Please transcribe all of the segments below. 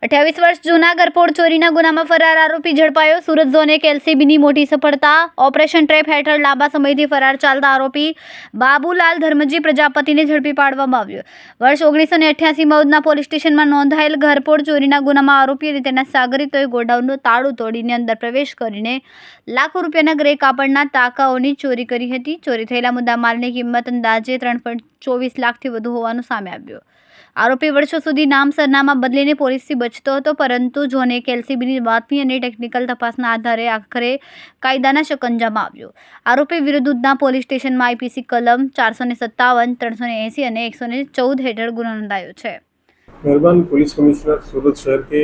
अठावीस वर्ष जूना घरफोड़ ચોરીના ગુનામાં ફરાર આરોપી ઝડપાયો। સુરત ઝોન 1 એલસીબીની મોટી સફળતા। ઓપરેશન ટ્રેપ હેઠળ લાંબા સમયથી ફરાર ચાલતા આરોપી બાબુલાલ ધર્મજી પ્રજાપતિને ઝડપી પાડવામાં આવ્યો। વર્ષ 1988માં ઉધના પોલીસ સ્ટેશનમાં નોંધાયેલ ઘરફોડ ચોરીના ગુનામાં આરોપી અને તેના સાગરીતોએ ગોડાઉનનું તાળું તોડીને અંદર પ્રવેશ કરીને લાખો રૂપિયાના ગ્રે કાપડના ટાંકાઓની ચોરી કરી હતી। ચોરી થયેલા મુદ્દામાલની કિંમત અંદાજે 3.24 લાખથી વધુ હોવાનું સામે આવ્યું। આરોપી વર્ષો સુધી નામ સરનામા બદલીને પોલીસથી બચતો હતો, પરંતુ ઝોન 1 એલસીબીની બાતમી અને ટેકનિકલ તપાસના આધારે આખરે કાયદાના શકંજામાં આવ્યો। આરોપી વિરુદ્ધ ઉધના પોલીસ સ્ટેશનમાં આઈપીસી કલમ 457, 380 અને 114 हेठળ गुनो नोंधायो है। मेहरबान पुलिस कमिश्नर सूरत शहर के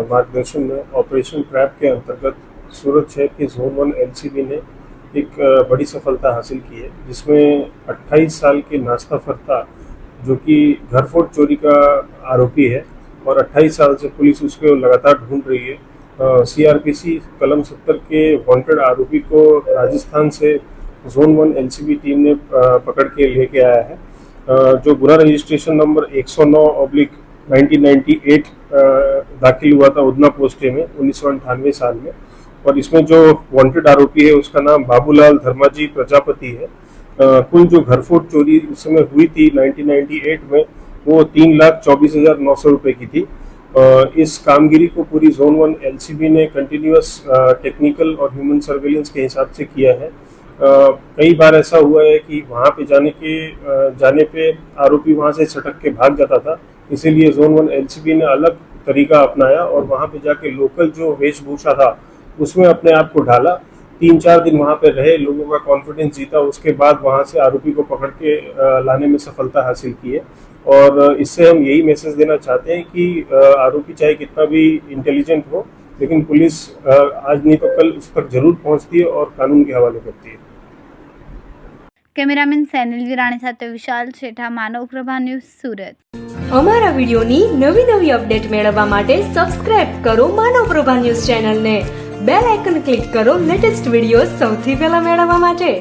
मार्गदर्शन में ऑपरेशन ट्रैप के अंतर्गत सूरत शहर के जोन 1 एलसीबी ने एक बड़ी सफलता हासिल की है, जिसमें 28 साल के नाश्ता फरता जो कि घरफोड़ चोरी का आरोपी है और 28 साल से पुलिस उसको लगातार ढूंढ रही है। सीआरपीसी कलम 70 के वांटेड आरोपी को राजस्थान से जोन 1 एलसीबी टीम ने पकड़ के लेके आया है, जो गुना रजिस्ट्रेशन नंबर 109/1998 दाखिल हुआ था उधना पोस्टे में 1998 साल में। और इसमें जो वांटेड आरोपी है उसका नाम बाबूलाल धर्माजी प्रजापति है। कुल जो घरफोड़ चोरी उस समय हुई थी 1998 में वो 3,24,900 रुपये की थी। इस कामगिरी को पूरी जोन 1 एलसीबी ने कंटिन्यूअस टेक्निकल और ह्यूमन सर्वेलेंस के हिसाब से किया है। कई बार ऐसा हुआ है कि वहाँ पे जाने पे आरोपी वहाँ से छटक के भाग जाता था, इसीलिए जोन 1 एलसीबी ने अलग तरीका अपनाया और वहाँ पे जाके लोकल जो वेशभूषा था उसमें अपने आप को ढाला। 3-4 दिन वहाँ पे रहे, लोगों का कॉन्फिडेंस जीता, उसके बाद वहाँ से आरोपी को पकड़ के लाने में सफलता हासिल की है। और इससे हम यही मैसेज देना चाहते हैं कि आरोपी चाहे कितना भी इंटेलिजेंट हो, लेकिन पुलिस आज नहीं तो कल उस तक जरूर पहुँचती है और कानून के हवाले करती है। કેમેરામેન સેનિલ વિરાણી સાથે વિશાલ છેઠા, માનવ પ્રભા ન્યૂઝ, સુરત। અમારા વિડિયોની નવી અપડેટ મેળવવા માટે સબસ્ક્રાઇબ કરો માનવ પ્રભા ન્યૂઝ ચેનલને, બેલ આઇકન ક્લિક કરો લેટેસ્ટ વિડિયો સૌથી પહેલા મેળવવા માટે।